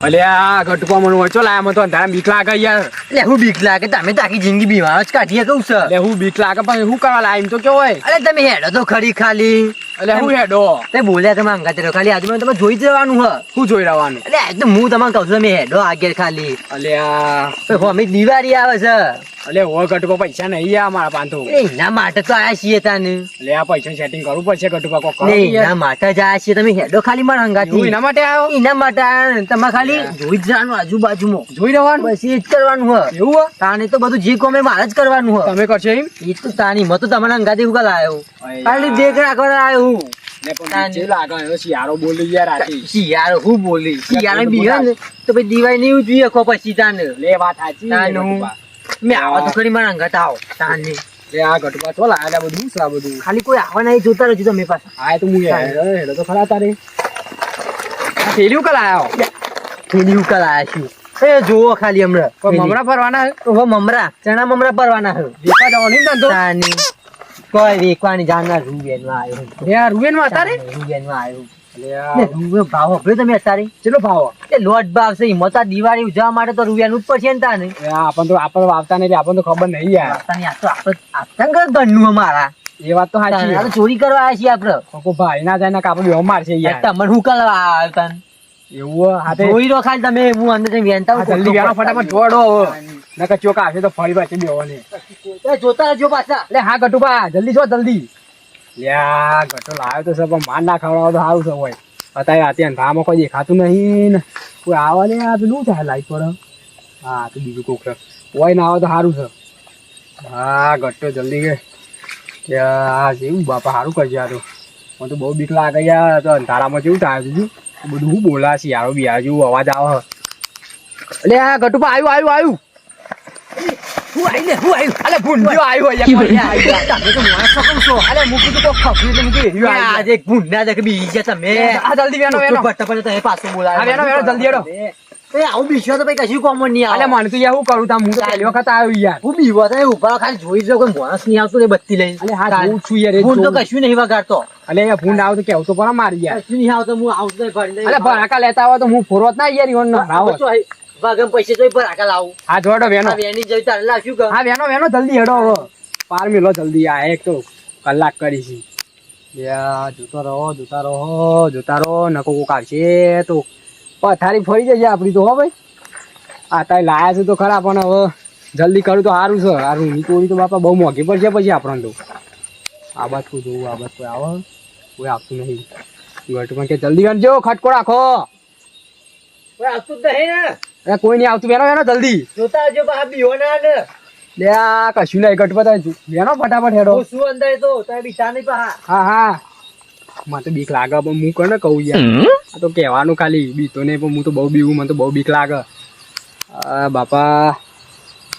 અલ્યા ગટુપા મને વચો લાયા મને તો અંધારા બીક લાગે યાર. એટલે હું બીક લાગે તમે તો આખી જિંદગી બીમાર જ કાઢીએ કહું છે. એટલે હું બીક લાગે પણ શું કરવા લાયા એમ તો કેવો હોય. અરે તમે હેડો તો ખરી ખાલી. એટલે હું હેડો તે બોલ્યા તમે અંગાતે રહો ખાલી આજુ તમે જોઈ જ જવાનું હ. શું જોઈ રહેવાનું. એટલે આજ તો હું તમને કહું છું તમે હેડો આગળ ખાલી. અલ્યા તો અમે દિવાળી આવે છે. અલે ઓ ગટુપા પૈસા નહીં આ મારા પાંતો. એના માટે તો આયા છીએ તાને. એટલે આ પૈસા સેટિંગ કરવું પડશે ગટુપા કોક કરો. એના માટે જ આયા છીએ તમે હેડો ખાલી મારા અંગાથી. એના માટે આવ્યો. એના માટે આયા ને તમે ખાલી જોઈ જ જવાનું આજુબાજુમાં. જોઈ રહેવાનું બસ એ જ કરવાનું હ. એવું હે? તાને તો બધું જે કોમે મારે જ કરવાનું હ. તમે કરશો એમ. એ તો તાની મત તો તમારા અંગાથી ઉગલ આવ્યો. ખાલી દેખ રાખવા આવ્યો હું. ને પણ જે લાગે એનો શિયાળો બોલી યાર આથી. શિયાળો હું બોલી શિયાળો બીહે ને તો પછી દિવાળી નહીં ઉજવી શકો પછી તાને. લે વાત સાચી તાનું. ગટુપા. મેં આવા તો ખરી મારા અંગાત આવો તાને. લે આ ગટુપા તો લાયા બધું શું આ બધું. ખાલી કોઈ આવા નહીં જોતા રહેજો તમે પાસે. હા તો હું હેડો તો ખરા તારે. આ થેલી ઉકલ આયો. થેલી ઉકલ આયા છીએ. એ જોવો ખાલી હમણાં કોઈ મમરા ફરવાના. ઓહો મમરા ચણા મમરા પરવાના હે. દેખા જવાની ને ધંધો. તાની કોઈ વેકવાની જાનના રૂબેનમાં આવ્યો. યાર રૂબેન માં તારે. રૂબેનમાં આવ્યો. લે ને રૂબે ભાવ હભળ્યો તમે અત્યારે. કેટલો ભાવ. એ લોટ ભાવ છે હિંમત આ દિવાળી ઉજવવા માટે તો રૂપિયાનું જ પડશે ને તાને. આપણને વાવતા નહીં આપણને તો ખબર નહીં યાર. આપતાની આ તો આપણે આપતા ને ઘરનું અમારા. એ વાત તો સાચી. આ તો ચોરી કરવા આવ્યા છીએ આપણે. કોકો ભાઈ ના જાય ને કાપડ બેવ મારશે યાર. તમને હું કરવા આવ્યો તને. એવું હાથે જોઈ રો ખાલી તમે હું અંદર જઈને વેનતા આ જલ્દી વ્યાનો ફટાફટ જોડો નકર ચોક આવશે તો ફરી પાછી બેવાની. એ જોતા રહેજો પાછા. લે હા ગટુબા જલ્દી જો જલ્દી. લ્યા ગટો લાવ્યો તો છે પણ માર ના ખવડાવો તો સારું છે હોય. અત્યારે રાતે અંધારામાં કોઈ દેખાતું નહીં ને કોઈ આવે ને આ પેલું થાય લાઈટ પર. હા તો બીજું કોક હોય ના આવે તો સારું છે. હા ગટ્ટો જલ્દી કે ત્યાં જેવું બાપા સારું કરજે આ તો. મને તો બહુ બીક લાગે યાર. તો અંધારામાં કેવું થાય બીજું બધું હું બોલા છે યારો બિયાર જેવું અવાજ આવે. એટલે આ ગટુપા આવ્યું. હું આવી ને હું આવ્યું. અલે ભૂંડ્યો આવ્યો યાર. તમે તો માણસ કહું છો. અલે મૂકી તો કોક ખપરી એટલે મૂકી આજે ભૂંડા દેખ બી ગયા તમે. આ જલ્દી વેનો ભટ્ટા તમે પાછું બોલાવે. આ વેનો જલ્દી હેડો. એ આવું બીશો તો કશું કોમન નહીં આવે. અલે મને તો યાર હું કરું તા હું તો પહેલી વખત આવ્યો યાર. હું બીવો તો ઉભા ખાલી જોઈ જો કોઈ માણસ નહીં આવતો ને બત્તી લઈ. અલે હા જોઉં છું યાર. ભૂંડ તો કશું નહીં વગાડતો. અલે યાર ભૂંડ આવ તો કેવું તો પણ મારી યાર. કશું નહીં આવતો હું આવતો ભરી અલે ભરાકા લેતા આવો તો હું ફોરવત ના યાર ઈવન ના આવો. વાગમ પૈસે તો ભરાકા લાવું. હા જોડો વેનો. વેની જઈ તારે લાવશું કે. હા વેનો જલ્દી હેડો હવે. પાર મેલો જલ્દી આ એક તો કલાક કરી છે. યાર જોતા રહો નકો કોક આવશે તો પથારી ફરી જશે આપડી તો હો ભાઈ. આ તારે લાયા છે તો ખરા પણ હવે જલ્દી કરું તો સારું છે. આ રૂમની ચોરી તો બાપા બહુ મોંઘી પડશે પછી આપણને તો. આ બાદ કોઈ જોવું આ બાદ કોઈ આવે કોઈ આવતું નહીં. ગટમાં કે જલ્દી વેનજો ખટકો રાખો. કોઈ આવતું જ નહીં ને. અરે કોઈ નહીં આવતું વેનો જલ્દી. જોતા આવજો બા બીવો ના ને. લે આ કશું નહીં ગટપતા વેનો ફટાફટ હેડો. હું શું અંદર તો તમે બીતા નહીં પા. હા મને તો બીક લાગે પણ હું કોને કહું યાર. આ તો કહેવાનું ખાલી બીતો નહીં પણ હું તો બહુ બીવું મને તો બહુ બીક લાગે. બાપા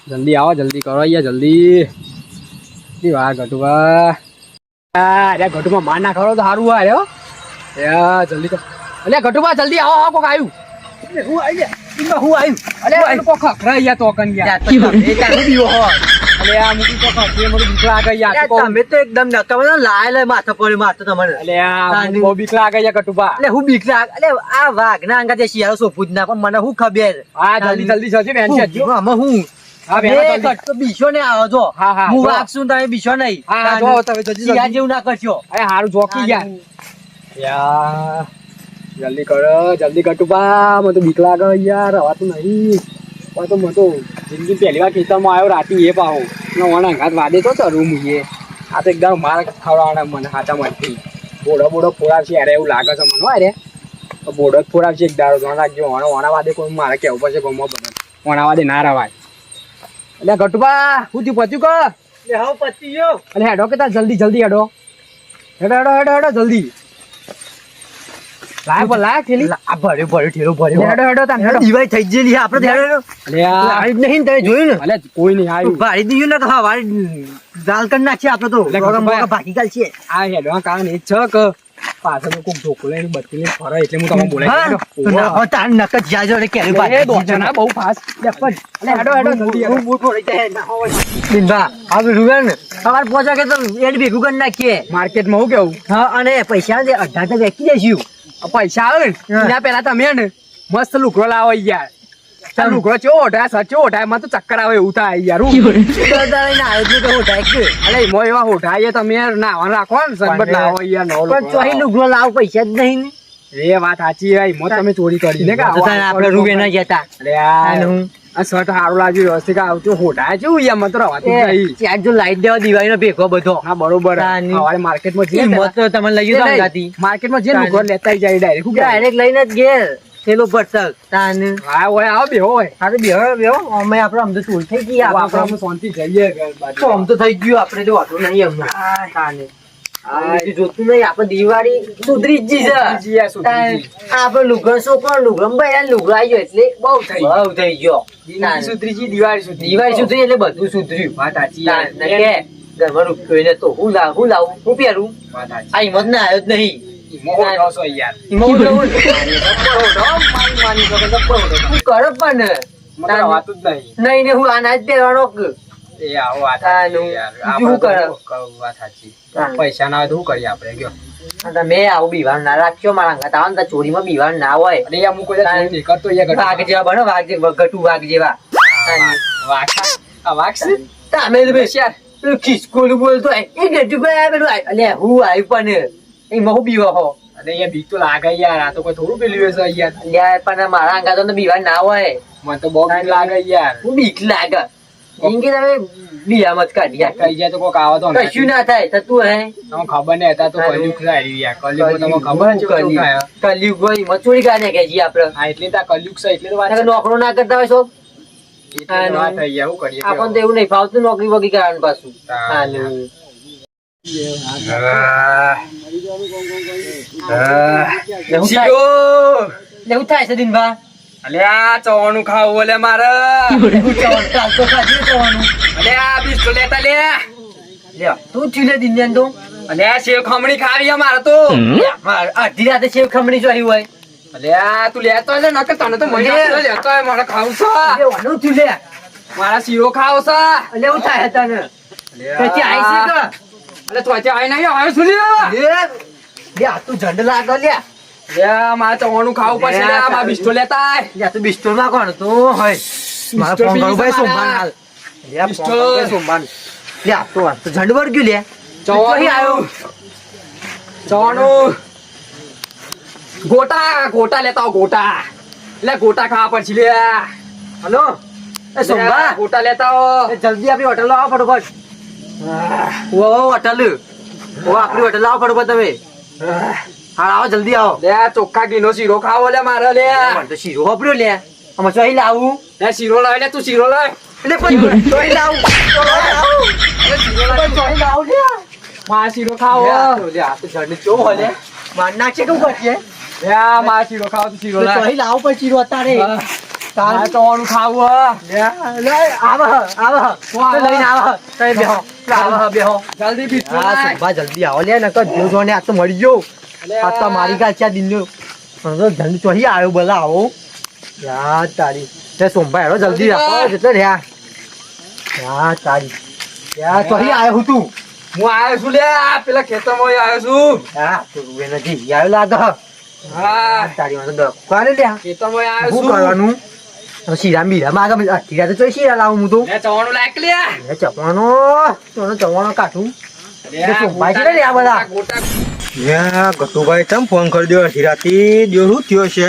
જલ્દી આવો જલ્દી કરો યાર જલ્દી. વાહ ગટુબા. અરે ગટુબા માર ના ખરો તો સારું હોય હો. યાર જલ્દી કર. અલે ગટુબા જલ્દી આવો કોક આવ્યું. હું આવ્યું. અલે કોક ખરા યાર તો કન યાર. એ તારું બીવો હો. અલે આ મૂકી કોક ખરી મને બીક લાગે યાર. તમે તો એકદમ નકા લાય માથા પડે મારતો તમારે. અલે આ બહુ બીક લાગે યાર ગટુબા. એટલે હું બીક લાગ. એટલે આ વાઘ ના અંગા જે શિયાળો સોપું જ ના પણ મને હું ખબર. હા જલ્દી જશે બેન છે. આમાં હું હા બેન તો બીસો ને આવો જો. હા હું વાઘ છું તમે બીસો નહીં. હા જો તમે જલ્દી શિયાળ જેવું ના કરશો. અરે હારું જોકી યાર. યાર જલ્દી કરો જલ્દી ગટુબા. મને તો બીક લાગે યાર હવાતું નહીં. મને તો જિંદગી પહેલી વાર ખેતરમાં આવ્યો રાતી એ પાહો વણા ઘાત વાદે તો ચરું મુએ. આ તો એકદમ મારા ખવડાવવાના મને હાથા મનથી બોડો ફોડાવશે અરે એવું લાગે છે મને. અરે બોડો જ ફોડાવશે એક દાડો ધ્યાન રાખજો. વણા વાદે કોઈ મારે કેવું પડશે ગમવા બધા વણા વાદે ના રવાય. એટલે ગટુબા હું થયું પત્યું કર. હવે પતી ગયો. એટલે હેડો કે તાર જલ્દી હેડો જલ્દી. લાય થેલી. આ ભર્યો ઠેલો ભર્યો. હેડો તાન હેડો. દિવાળી થઈ ગયેલી આપણે હેડો. અલે આ નહીં તમે જોયું ને. અલે કોઈ નહીં આવ્યું. ભારી દીધું ને હા વાળી દાલ કરી નાખીએ આપણે તો. ભાગી ગાલ છે. આ હેડો કારણ એ છે કે પાછળ કોક ઢોકો લઈને બત્તી લઈને ફરે એટલે હું તમને બોલાવી તાર નક જાજો રે કેરી બહુ ફાસ્ટ. હેડો જલ્દી. બિંદા હવે રૂવે ને સવાર પહોંચા કે તો એડ ભેગું કરી નાખીએ માર્કેટમાં હું કેવું. હા અને પૈસા 18 તો વેચી દઈશું. પૈસા આવે ને એના પેલા તમે ને મસ્ત લુગડો લાવો યાર આ લુગડો ચો ઓઢાય સચો ઓઢાય મને તો ચક્કર આવે એવું થાય યાર અલે એમાં એવા ઓઢાય તમે નાવા રાખો ને સરબત લાવો યાર નવો પણ ચોહી લુગડો લાવ પૈસા જ નહીં ને. એ વાત સાચી હે એમાં તમે ચોરી કરી ને કે આપણે રૂબે ના જતા. અરે આ શર્ટ સારું લાગ્યું વ્યવસ્થિત આવજો હોટાય છે યાર મને તો રવાતું નહીં ચાર જો લાઈટ દેવા દિવાળીનો ભેગો બધો. હા બરોબર સવારે માર્કેટમાં જઈએ હિંમત તો તમને લઈ ગયું સંગાતી. માર્કેટમાં જઈએ લુગડો લેતા જાય ડાયરેક્ટ ડાયરેક્ટ લઈને જ ઘેર થેલો પડતક તાન. હા હોય આવો બેહો હોય અરે બેહો બેહો અમે આપણે આમ તો ચોર થઈ ગઈ આપણે શાંતિ જઈએ તો આમ તો થઈ ગયું આપણે જો વાતો નહીં અમને તાને. જોતું નહીં આપણે દિવાળી સુધરી જ જી છે. આપણે લુગડો છોકરો લુગડો બૈરા લુગડો આવી ગયો એટલે બહુ થઈ ગયો. સુધરી દિવાળી દિવાળી સુધરી એટલે બધું સુધર્યું. વાત સાચી ઘરમાં રૂપિયો ને તો હું લાવું હું પહેરું. વાત સાચી આ હિંમત ના આવ્યો જ નહીં. કરો પણ વાતું જ નહીં નહીં ને હું અનાજ પહેરવાનો એ આવો વાત સાચી પૈસા ના હોય તો શું કરીએ આપણે ગયો તમે આવું બીવાર ના રાખ્યો મારા અંગત આવો ને તો ચોરીમાં બીવાર ના હોય. અરે યાર હું કોઈ ચોરી નહીં કરતો યાર વાઘ જેવા બનો વાઘ ગટુ વાઘ જેવા વાઘ છે તમે પેલું ખિસકોલું બોલતો એ ગટુ ભાઈ પેલું અલે હું આવ્યું પણ એમાં હું બીવા હો. અરે યાર બીક તો લાગે યાર આ તો કોઈ થોડું પેલું છે યાર યાર પણ મારા અંગત તો બીવાર ના હોય. મને તો બહુ બીક લાગે યાર હું બીક લાગે એમ કે તમે બીયા મત કાઢી કઈ જાય તો કોક આવે તો કશું ના થાય થતું હે તમને ખબર નહીં હતા તો કલયુગ થાય યાર કલયુગ તમને ખબર છે કેવું થાય કલયુગ હોય એમાં ચોરી કાઢે કે જી આપણે હા એટલે તો કલયુગ છે એટલે તો વાત નોકરો ના કરતા હોય સૌ એટલે વાત થઈ ગયા શું કરીએ આપણને તો એવું નહીં ફાવતું નોકરી વગી કરવાનું પાછું. એવું થાય છે દિનભા અલ્યા ચવાનું ખાવું ઓલે મારે અલ્યા બિસ્તો લેતા લે તું ચીલે દિન તો અલ્યા સેવ ખમણી ખાવી છે મારે તો અડધી રાતે સેવ ખમણી જોઈ હોય. અલ્યા તું લેતો હોય ને નકર તને તો મહિના લેતો હોય મારે ખાવું છે તું લે મારા શીરો ખાવ છે એટલે એવું થાય તને પછી આઈ છે કે અલે તું આજે આઈ નહીં આવ્યો છું લે તું ઝંડ લાગ લે મારે ચવાનું ખાવું પડશે મારા બિસ્તો લેતા યા તું બિસ્ટોલ માં કોણ તું હોય મારા ફોન કરું ભાઈ સોમવાન હાલ લે સોમવાન લે તો ઝંડ વર્ગ્યું લે ચવાનું આવ્યો ચવાનું ગોટા લેતા આવો ગોટા એટલે ગોટા ખાવા પડશે લે હલો એ સોમવા ગોટા લેતા આવો જલ્દી આપણી હોટલ આવો ફટોફટ ઓ હોટલ ઓ આપણી હોટલ આવો ફટોફટ તમે હા આવો જલ્દી આવો લે ચોખ્ખા ઘીનો શીરો ખાવો લે મારે લે તો શીરો વાપર્યો લે આમાં ચોઈ લાવું લે શીરો લાવ લે તું શીરો લાવ એટલે પણ ચોઈ લાવું ચોઈ લાવું લે મારા શીરો ખાવો લે આ તો જડ ચો હલે માર નાખે કેવું કરશે લે મારા શીરો ખાવો તું શીરો લાવ ચોઈ લાવું પણ શીરો અત્યારે તારે ચવાનું ખાવું લે આવ લઈને આવ તમે બેહો બેહો જલ્દી બિસ્તો હા સુભા જલ્દી આવો લે નકર જો જોને આ તો મળી ગયો આ તો મારી કાલ ચા દિન તો જલ્દી ચોહી આવ્યો બોલા આવો યાર તારી તે સોમભાઈ હેડો જલ્દી રાખો એટલે રહ્યા યાર તારી યાર ચોહી આવ્યો હું તું હું આવ્યો છું લે પેલા ખેતરમાં આવ્યો છું હા તું રૂએ નથી આવ્યો લાગે હા તારી માં તો કોને લે ખેતરમાં આવ્યો શું છું કરવાનું શીરા બીરા માં આગળ તો ચોઈ શીરા લાવું હું તો લે ચવાનું લાયક લે ચવાનો કાઢું સોમભાઈ છે ને આ બધા ગતુભાઈ તમ ફોન કરી દો અડધી રાતે દેવ શું થયો છે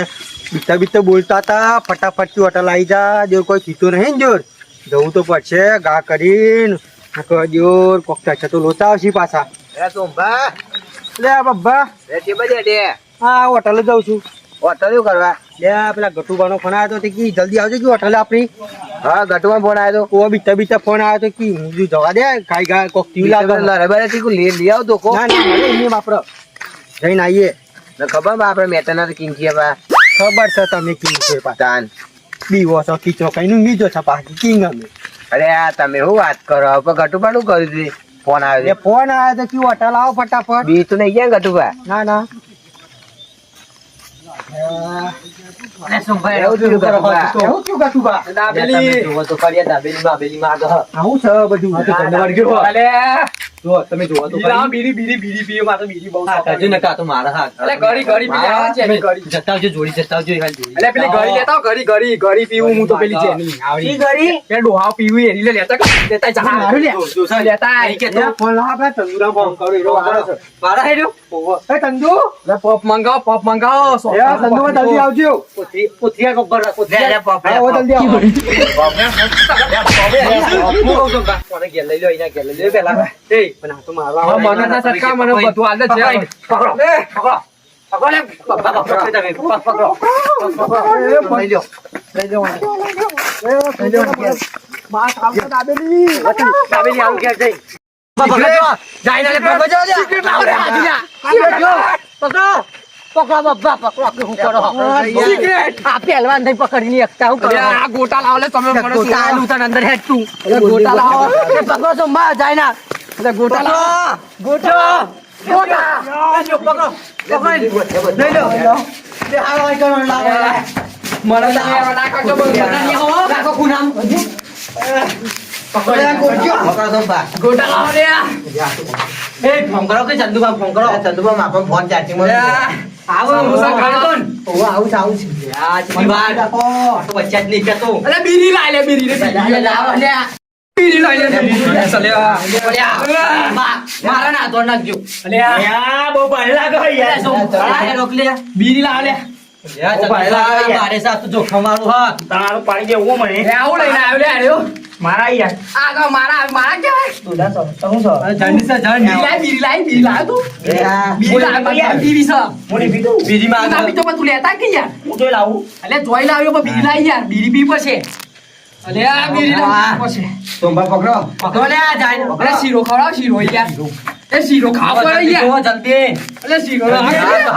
બીતા બીતા બોલતા હતા ફટાફટ થી હોટલ આવી જા દેવ કોઈ કીધું નહીં ને જોર જવું તો પડશે ગા કરીને જોર કોક છે તો લોચા આવશે પાછા સોમભા લે બબ્બા હા હોટલ જાઉં છું હોટલ કરવા લે પેલા ગટુભાનો ફોન આવ્યો તો તે કી જલ્દી આવજો કે હોટલે આપણી હા ગટુમાં ફોન આવ્યો ઓ બીતા બીતા ફોન આવ્યો તો કી હું જવા દે ખાઈ ગા કોક ટીવી લાગે લઈ આવતો કો ના ના એમને વાપરો જઈને આવીએ ખબર આપડે મેટરના કિંગ છીએ ખબર છે તમે કિંગ છે પાછા બીવો છો કીચો કઈ નું બીજો છે પાછી કિંગ અમે અરે આ તમે શું વાત કરો ગટુભાનું કર્યું હતું ફોન એ આવ્યો ફોન આવ્યો તો કયું હોટલ આવો ફટાફટ બી તો નહીં ગયા ગટુભા ના ના એવું કેવું ગટુભા દાબેલી આવું છે બધું અલે જો તમે જોવો તો ખરી. બીડી પીએ માં તો બીડી બહુ હા, કરજો નકા તો મારા હાથ. અલે ઘડી પેલી આવે છે એની ઘડી. જતા આવજો જોડી જતા આવજો હાલ જોડી. અલે પેલી ઘડી લેતા આવો, ઘડી પીવું હું તો પેલી છે ની આવડી. ઈ ઘડી? એ ડોહા પીવું એની લે લેતા જા. મારું લે. લેતા આય કે તો ફોન લાવ આપણે તંદુરા ફોન કરો એનો વારો છે. મારા હેડ્યો. એ તંદુ પપ મંગાવો એ તંદુમાં જલ્દી આવજો. પોથિયા ગબ્બર પોથિયા પપ. હા, ઓ જલ્દી આવો. મને ઘેર લઈ લો એના ઘેર લઈ લો પેલા. એ પણ આ તો મારો હવે મને ના સરકાર મને બધું આલે છે પકડો લે પકડો પકડો લે પકડો તમે પકડો લઈ લો લઈ લો માં સાવધાન દાબેલી દાબેલી આવું ઘેર જઈ પકડો જાઈને લે પકડો લે સિગરેટ લાવ લે આજીલા પકડો પકડો બાબા પકડો કે હું કરો સિગરેટ આ પહેલવાન થઈ પકડી ની એકતા હું કરો આ ગોટા લાવ લે તમે મને ગોટા આલુ તને અંદર હેડ તું ગોટા લાવો પકડો તો માં જાયના એટલે ગોટા લાવો ગોટા ગોટા પકડો પકડી લઈ લો તે આ વાય કરો લાવો મને ના કરજો રાખો કુનામ પકડો પકડો તો બા ગોટા લાવો લે એ ફોન કરો કે ચંદુબા ફોન કરો ચંદુબા માપન ફોન ચાર્જિંગ માં આવો મુસા ખાડકોન ઓ આવું છે યાર ચીની વાત તો બચ્ચા જ નહીં કેતો અલે બીડી લાય લે બીડી લાવો લે બીડી લાય લે ચલે મારા ના તો નાખજો અલે યા બહુ ભારે લાગે યાર. રોક લે બીડી લાવ લે મારે સાથ તો જોખમ વાળું હા તારું પાણી દેવું મને. લે આવું લઈને આવ્યો લે આર્યો મારા યાર. આ તો મારા કેવાય બીડી લાય તું બીડી લાય બીડી છે મોટી પીધું. બીજી માં ના પીતો પણ તું લેતા કે યાર હું જોઈ લાવું. અલે જોઈ લાવ્યો પણ બીડી લાય યાર બીડી પી પછી અલે આ બીડી લાવ પછી સોમવાર પકડો પકડો લે જાય અલે શીરો ખવડાવ શીરો યાર એ શીરો ખાવ પડે યાર જલ્દી અલે શીરો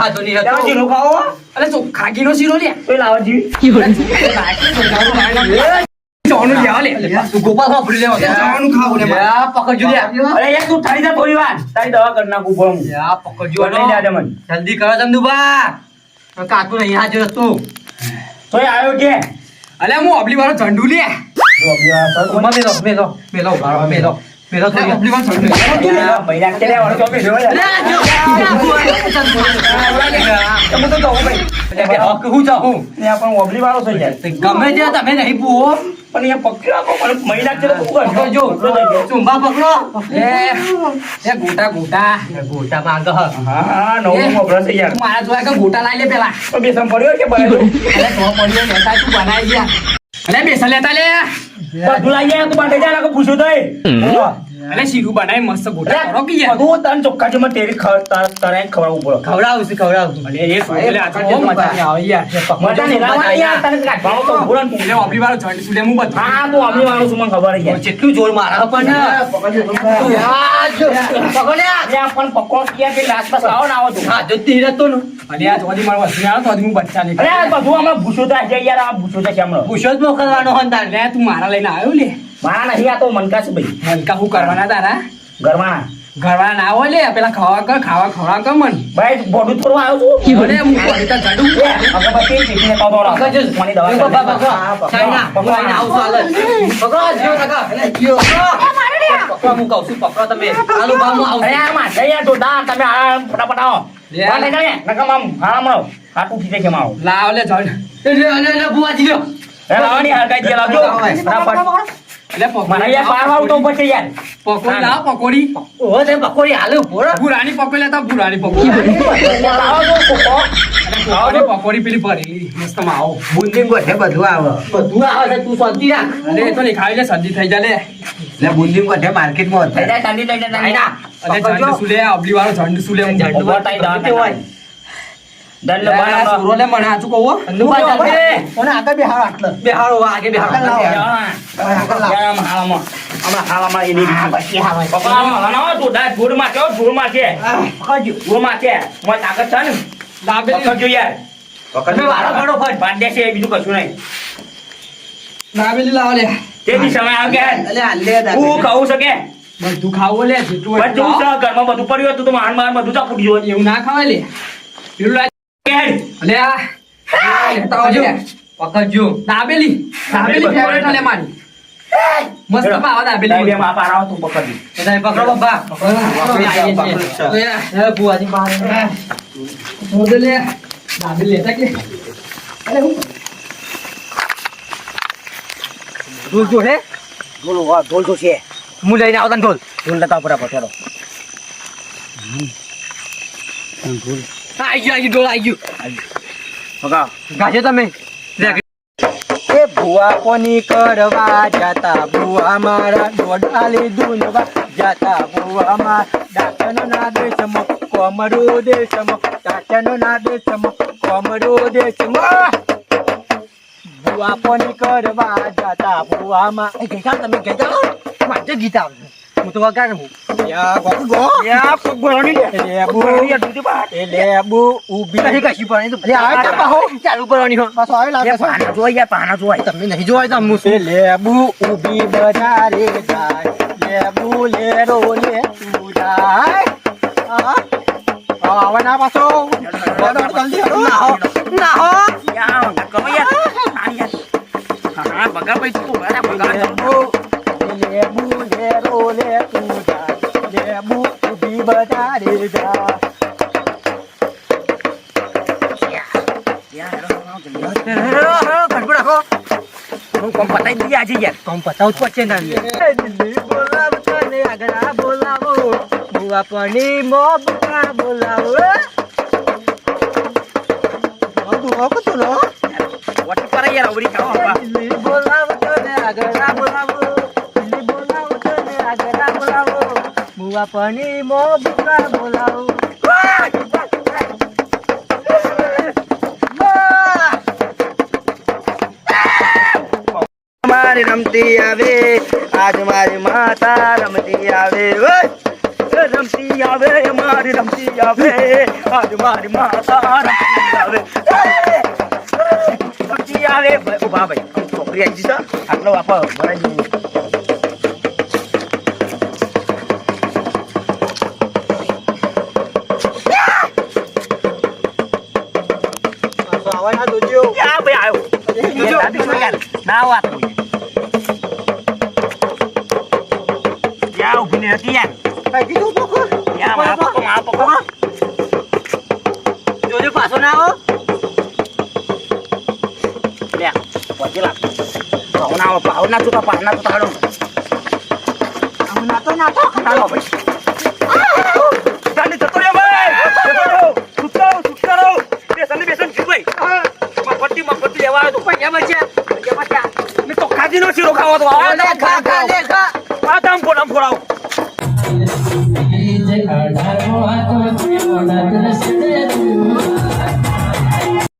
હાથ નહીં તમે શીરો ખાવો? અલે તો ખાગીનો શીરો લે જોઈ લાવો જી. ચોનું લેવા લે ગોપાલ વાપરી લેવો ચોનું ખાવ લે પકડજો લે અરે યાર તું ઠરી જા થોડી વાર. તારી દવા કરી નાખું પડે હું. પકડજો લઈ જા દે મને. જલ્દી કરો ચંદુબા કાકુ નહીં હાજર હતું તોય આવ્યો કે? અલે હું અબલી વાળો ઝંડુ લે મેલો થોડી અબલી વાળો ઝંડુ મહિના કે લેવાનો તો બેઠો યાર. તમે તો જાઓ ભાઈ. હું જાઉં ત્યાં પણ ઓબલી વાળો છે યાર. ગમે ત્યાં તમે નહીં પૂવો પણ અહીંયા પકડી રાખો. મને મહિના કે તો શું કરશો? પકડજો ચુંબા પકડો એ ગોટા ગોટા માંગ હા નવું વપરાશ છે યાર. મારા જોયા કે ગોટા લાવી લે પેલા તો બેસમ પડ્યો કે બરાબર? અલે તો પડ્યો લેતા તું બનાવી ગયા અલે બેસન લેતા લે બધું લાઈ ગયા તું બાટે જા લાગે પૂછ્યું તોય. અલે શીરું બનાવી મસ્ત ગોટા કરો કે યાર બધું તને ચોખ્ખા છે મને તેરી તરાઈ ખવડાવવું પડે. ખવડાવું અલે એ એટલે આ તો બહુ મજા નહીં આવે યાર મજા નહીં લાવવાની યાર. તને કાઢવાનો તો ઉભો રહે ને તું. એટલે અબલી વાળો ઝંડુ સુલે હું બધું હા તું અમી વાળું છું મને ખબર છે યાર. જેટલું જોર મારા પણ ત્યાં પણ પકોડ ક્યાં કે આસપાસ આવો ને આવો તું. હા જો તીરત તો અલે આ જોડી મારો વસ્તુ આવે તો હું બચ્ચા નહીં અરે આ બધું હમણાં ભૂસો થાય છે યાર. આ ભૂસો થાય છે હમણાં. પૂછો જ મોકલવાનો હંતાર અલે તું મારા લઈને આવ્યો લે મારા નહીં આ તો મનકા છે ભાઈ. હલકા હું કરવાના તારા ઘરવાના. ઘરવાળા ના હોય લે પેલા ખાવા ખવડાવ કર મન ભાઈ બોડું થોડું આવ્યો છું. અલે હું કોની તો ઝંડુ અગરબત્તી પીસીને ખાવ દોડો. પકડજો. કોની દવા કરી. ચાઇના પકડો આઈને આવું ચાલે પકડો જીઓ ટકા પકડો હું કહું છું પકડો તમે આલુ બામુ આવું અરે આ માં જઈ તો દા તમે આ ફટાફટ આવો. લે. વાલે જાય નકમ આમ હારા મળો. કાટું કીધે છે મારો. લાવ લે ઝંડુ એટલે બુઆજી લ્યો એ લાવવાની હરકાઈ દે લાવજો. ફટાફટ. એટલે મારા યાર પાર વાળું તો ઉપર છે યાર. પકોડી લાવ પકોડી ઓ તે પકોડી હાલે ઉભો રહો ભૂરાની પકોડી લેતા ભૂરાની પકોડી લાવો છો કોકો. પકોડી પકોડી પેલી ભરેલી મસ્ત માવો બુંદી ગોઠે બધું આવે છે તું શાંતિ રાખ અરે એ તો નહીં ખાઈ લે સર્દી થઈ જાય લે એટલે બુંદી ગોઠે માર્કેટમાં લઈ જાય ઠંડી લઈ જાય ઠંડી. અરે ઝંડુ સુલે અબલી વાળો ઝંડુ સુલે હું ઝંડુ ઝંડુ બતાઈ દવા કેવાય. દંડ બાણ સુરો લે મને આચું કહું આગળ બેહારો આગે બેહારો હાલામાં એની પકડામાં હલાવો તું દાંત ધૂળમાં કેવો ધૂળમાં છે. ધૂળમાં છે. મોય તાકાત છે ને. દાબેલી પકડજો યાર. તમે વાળો પડો ફટ બાદ દેશે બીજું કશું નહીં. દાબેલી લાવ લે તે બી સમય આવે કે અલે હાલે હું ખાવું છે કે બધું ખાવું લે જેટલું હોય બધું છે એટલું ઘરમાં બધું પડ્યું હતું તો માન માન બધું ચાપું દીધું. ખાવ. એવું ના ખવાય લે પેલું લાય કેડ. અલે આ લેતા આવજો પકડજો દાબેલી ફેવરેટ લે મારી મસ્ત પાવા દાબેલી બે માં પારાઓ તું પકડી તમે પકડો બાપા બુઆજી બહાર મોડલે દાબેલી લેતા કે અરે હું ઢોલ જો હે ઢોલ તો છે હું લઈને આવતા ઢોલ ઢોલ લેતા બરાબર ચાલો આઈ ગયું ઢોલ આઈ ગયું પકા ગાજે તમે એ ભુવા કોની કરવા જાતા ભુવા મારા દોડાલી દુનવા જાતા ભુવા મારા દાંતનો ના દેશમાં કોમરો દેશમાં દાંતનો ના દેશમાં કોમરો દેશમાં ભુવા કોની કરવા જાતા ભુવા માં ગઈતા તમે ગઈતા વાંચે ગીતા હું તો વગાડ હું યા ગોકુ ગો યા બોલણી લે લેબુ યા દૂધી બહાર એ લેબુ ઊભી કઈ કશી પણ તો અરે આ તો પાહો ચાલુ કરવાની હો પાછો આવે લાગે છે. પાના જોઈ પાના જોઈ તમે નહીં જોવા તો હું એ લેબુ ઊભી બજારે જાય લેબુ લેરો લે તું જાય આવે ના પાછો જલ્દી હરો ના હો યા કમ યાર હા બગા ભાઈ તું બરા બગા લેબુ લેરો લે તું જાય લેબુ ઊભી બજારે જાય ખડબડ રાખો હું કોમ પતાઈ દીયા છે યાર કોમ પતાવ પડશે ના દિલ્હી બોલાવ તને આગળ બોલાવો બુઆ પની મોબકા બોલાવો વટ પર યાર ઓરી ખાઓ આપા દિલ્હી બોલાવ તને આગળ બોલાવો દિલ્હી બોલાવ તને આગળ બોલાવો બુઆ પની મોબકા બોલાવો મારી રમતી આવે આજ મારી માતા રમતી આવે ઓય! રમતી આવે મારી રમતી આવે આજ મારી માતા રમતી આવે રમતી આવે ઉભા ભાઈ છોકરી આવી છે આટલો આપો ભરાઈ આવવાના દોજો યા ભાઈ આવ્યો દાદી છો યાર ના વાત યા ઉભી ને હતી યાર કઈ કીધું તો ખર યા માં પકો જોજો પાછો ના આવો લે પજેલા ભાવના તો પાના તો તાળો નાતો તાળો ભાઈ ચાલી જતો રે ભાઈ સુતારો બેસન બેસન જી ભાઈ મફતી લેવા આવ્યો તો પૈયા બચ્યા મેં તો ખાધીનો શીરો ખાવો તો આ દામ ફોડાવ જે 18 હાથ